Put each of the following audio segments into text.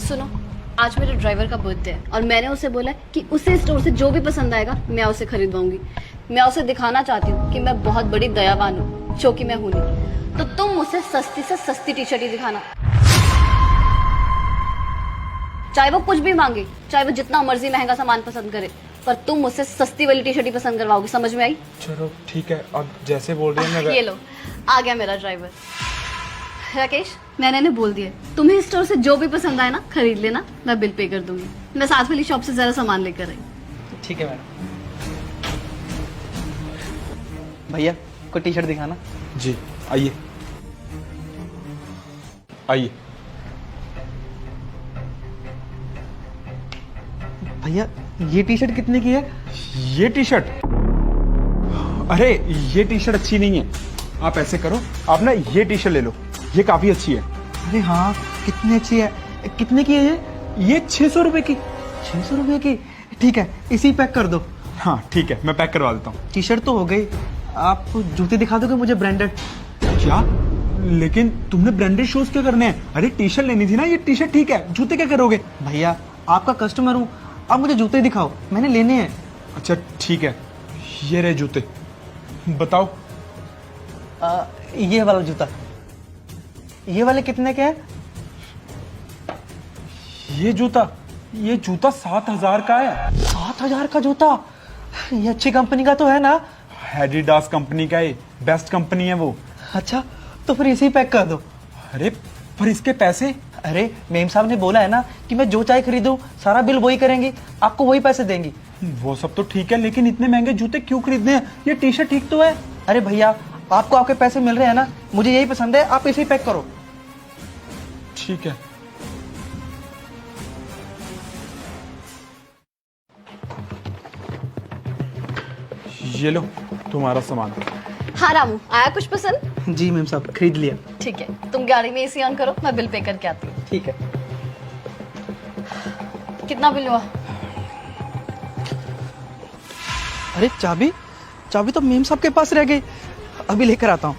सुनो, आज मेरे ड्राइवर का बर्थडे है और मैंने उसे बोला है कि उसे स्टोर से जो भी पसंद आएगा मैं उसे खरीदवाऊंगी। मैं उसे दिखाना चाहती हूँ कि मैं बहुत बड़ी दयावान हूँ, जो कि मैं हूं नहीं। तो तुम मुझसे सस्ती से सस्ती टी शर्ट ही दिखाना, चाहे वो कुछ भी मांगे, चाहे वो जितना मर्जी महंगा सामान पसंद करे, पर तुम मुझसे सस्ती वाली टी शर्ट ही पसंद करवाओगी। समझ में आई? चलो ठीक है, अब जैसे बोल रही है मैं। ये लो, आ गया मेरा ड्राइवर। राकेश, मैंने इन्हें बोल दिया तुम्हें स्टोर से जो भी पसंद आए ना खरीद लेना, मैं बिल पे कर दूंगी। मैं साथ वाली शॉप से जरा सामान लेकर आई। ठीक है मैडम। भैया कोई टी शर्ट दिखाना। जी आइए आइए। भैया ये टी शर्ट कितने की है? ये टी शर्ट, अरे ये टी शर्ट अच्छी नहीं है। आप ऐसे करो, आप ना ये टी शर्ट ले लो, ये काफी अच्छी है। अरे हाँ, कितनी अच्छी है। कितने की है ये 600 रुपए की। 600 रुपए की? ठीक है, इसी पैक कर दो। हाँ ठीक है, मैं पैक करवा देता हूँ। टी शर्ट तो हो गई, आप जूते दिखा दोगे मुझे ब्रांडेड? क्या? लेकिन तुमने ब्रांडेड शूज क्या करने हैं? अरे टी शर्ट लेनी थी ना, ये टी शर्ट ठीक है, जूते क्या करोगे? भैया आपका कस्टमर हूँ, आप मुझे जूते दिखाओ, मैंने लेने हैं। अच्छा ठीक है, ये रहे जूते, बताओ। ये वाला जूता, ये वाले कितने के हैं? ये जूता 7,000 का है। 7,000 का जूता? ये अच्छी कंपनी का तो है ना? एडिडास कंपनी का है, बेस्ट कंपनी है वो। अच्छा तो फिर इसे ही पैक कर दो। अरे पर इसके पैसे? अरे मेम साहब ने बोला है ना कि मैं जो चाहे खरीदूं सारा बिल वही करेंगी, आपको वही पैसे देंगी। वो सब तो ठीक है, लेकिन इतने महंगे जूते क्यों खरीदने हैं? ये टी शर्ट ठीक तो है। अरे भैया आपको आपके पैसे मिल रहे हैं ना, मुझे यही पसंद है, आप इसे ही पैक करो। ठीक है। ये लो तुम्हारा सामान। हाँ रामू, आया कुछ पसंद? जी मेम साहब, खरीद लिया। ठीक है, तुम गाड़ी में एसी ऑन करो, मैं बिल पे करके आती हूँ। ठीक है। कितना बिल हुआ? अरे चाबी तो मेम साहब के पास रह गई, अभी लेकर आता हूँ।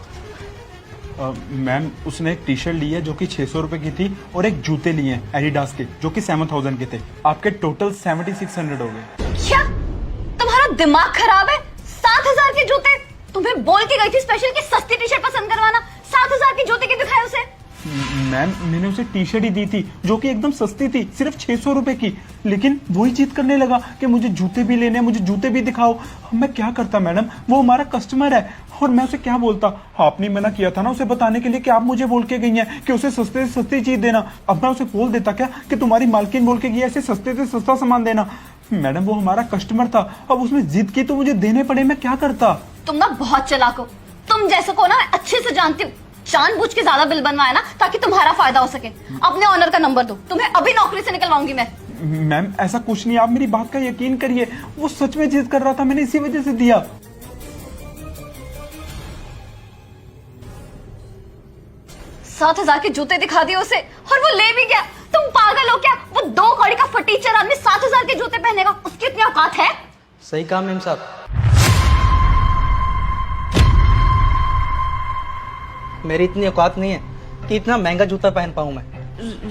मैम उसने एक टी शर्ट ली है जो कि 600 रुपए की थी, और एक जूते लिए हैं एडिडास के जो कि 7,000 के थे। आपके टोटल 7,600 हो गए। क्या तुम्हारा दिमाग खराब है? 7,000 के जूते? तुम्हें बोल के गई थी स्पेशल की सस्ती टी शर्ट पसंद करवाना, 7,000 के जूते के दिखाए उसे? मैम मैंने उसे टी शर्ट ही दी थी जो कि एकदम सस्ती थी, सिर्फ 600 रुपए की, लेकिन वही जिद करने लगा कि मुझे जूते भी लेने हैं, मुझे जूते भी दिखाओ। मैं क्या करता मैडम, वो हमारा कस्टमर है, और मैं उसे क्या बोलता? आपने मना किया था ना उसे बताने के लिए कि आप मुझे बोल के गई हैं कि उसे सस्ते से सस्ती चीज देना। अब मैं उसे बोल देता क्या कि तुम्हारी मालकिन बोल के गई ऐसे सस्ते से सस्ता सामान देना? मैडम वो हमारा कस्टमर था, अब उसने जिद की तो मुझे देने पड़े, मैं क्या करता? तुम ना बहुत चालाक हो, तुम जैसे को ना अच्छे से जानती हूँ। जानबूझ के ज्यादा बिल बनवाया ना ताकि तुम्हारा फायदा हो सके। अपने ऑनर का नंबर दो, तुम्हें अभी नौकरी से निकलवाऊंगी मैं। मैम ऐसा कुछ नहीं, आप मेरी बात का यकीन करिए, वो सच में जिद कर रहा था, मैंने इसी वजह से दिया। सात 7,000 के जूते दिखा दिए उसे और वो ले भी गया। तुम पागल हो क्या? वो 2 कौड़ी का फटीचर आदमी 7,000 के जूते पहनेगा, उसकी इतनी औकात है? सही कहा मेम साहब, मेरी इतनी औकात नहीं है कि इतना महंगा जूता पहन पाऊं मैं।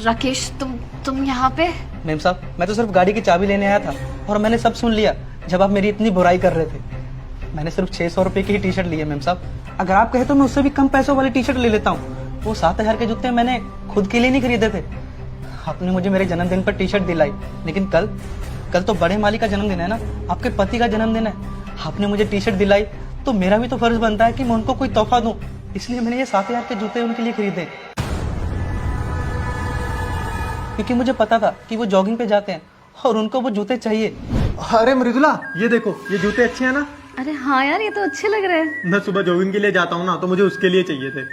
राकेश तुम यहाँ पे? मेम साहब मैं तो सिर्फ गाड़ी की चाबी लेने आया था और मैंने सब सुन लिया जब आप मेरी इतनी बुराई कर रहे थे। मैंने सिर्फ 600 रुपए की ही टी शर्ट ली है मेम साहब, अगर आप कहे तो मैं उससे भी कम पैसों वाली टी शर्ट ले लेता हूँ। वो 7,000 के जूते मैंने खुद के लिए नहीं खरीदे थे। आपने मुझे मेरे जन्मदिन पर टी शर्ट दिलाई, लेकिन कल तो बड़े मालिक का जन्मदिन है ना, आपके पति का जन्मदिन है। आपने मुझे टी शर्ट दिलाई तो मेरा भी तो फर्ज बनता है कि मैं उनको कोई तोहफा दूं, इसलिए मैंने ये 7,000 के जूते उनके लिए खरीदे, क्योंकि मुझे पता था कि वो जॉगिंग पे जाते हैं और उनको वो जूते चाहिए। अरे मृदुला, ये देखो, ये जूते अच्छे हैं ना? अरे हाँ यार, ये तो अच्छे लग रहे हैं। मैं सुबह जॉगिंग के लिए जाता हूँ ना, तो मुझे उसके लिए चाहिए थे।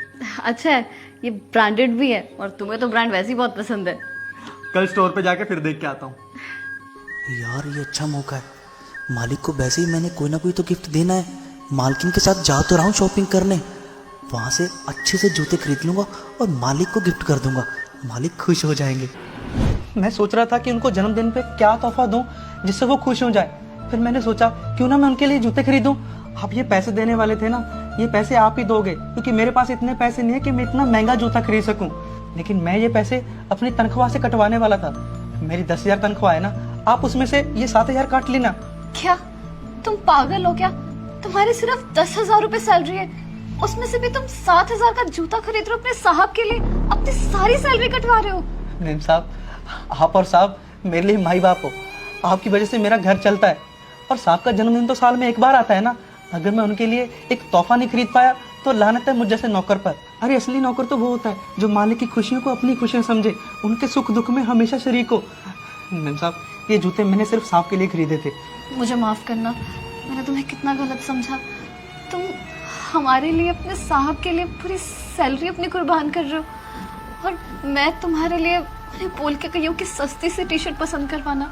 अच्छा है, ये ब्रांडेड भी है और तुम्हें तो ब्रांड वैसे ही बहुत पसंद है। कल स्टोर पे जाके फिर देख के आता हूँ। यार ये अच्छा मौका है, मालिक को वैसे ही मैंने कोई ना कोई तो गिफ्ट देना है। मालकिन के साथ जा तो रहा हूँ शॉपिंग करने, वहाँ से अच्छे से जूते खरीद लूँगा और मालिक को गिफ्ट कर दूंगा, मालिक खुश हो जाएंगे। मैं सोच रहा था कि उनको जन्मदिन पे क्या तोहफा दूं जिससे वो खुश हो जाए। फिर मैंने सोचा क्यों ना मैं उनके लिए जूते खरीदूं। आप ये पैसे देने वाले थे ना, ये पैसे आप ही दोगे, क्योंकि मेरे पास इतने पैसे नहीं है कि मैं इतना महंगा जूता खरीद सकूं। लेकिन मैं ये पैसे अपनी तनख्वाह से कटवाने वाला था। मेरी 10,000 तनख्वाह है ना, आप उसमें से ये 7,000 काट लेना। क्या तुम पागल हो क्या? तुम्हारी सिर्फ 10,000 रुपए सैलरी है, उसमें से भी तुम 7,000 का जूता खरीद रहे हो अपने साहब के लिए, अपनी सारी सैलरी कटवा रहे हो। मेम साहब, आप और साहब मेरे लिए माई बाप हो। आपकी वजह से मेरा घर चलता है, और साहब का जन्मदिन तो साल में एक बार आता है ना। अगर मैं उनके लिए एक तोहफा नहीं खरीद पाया तो लानत है मुझ जैसे नौकर पर। अरे असली नौकर तो वो होता है जो मालिक की खुशियों को अपनी खुशियां समझे, उनके सुख दुख में हमेशा शरीक हो। मेम साहब, ये जूते मैंने सिर्फ साहब के लिए खरीदे थे। मुझे माफ करना, मैंने तुम्हें कितना गलत समझा। तुम हमारे लिए, अपने साहब के लिए पूरी सैलरी अपनी कुर्बान कर रहे हो, और मैं तुम्हारे लिए उन्हें बोल के कही हूँ कि सस्ती सी टी शर्ट पसंद करवाना।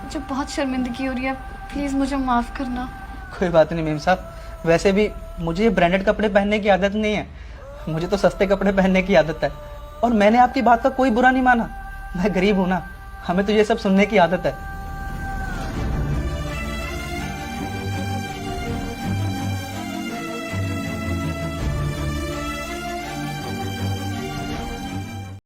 मुझे बहुत शर्मिंदगी हो रही है, प्लीज मुझे माफ करना। कोई बात नहीं मेम साहब, वैसे भी मुझे ये ब्रांडेड कपड़े पहनने की आदत नहीं है, मुझे तो सस्ते कपड़े पहनने की आदत है। और मैंने आपकी बात का कोई बुरा नहीं माना, मैं गरीब हूं ना, हमें तो ये सब सुनने की आदत है।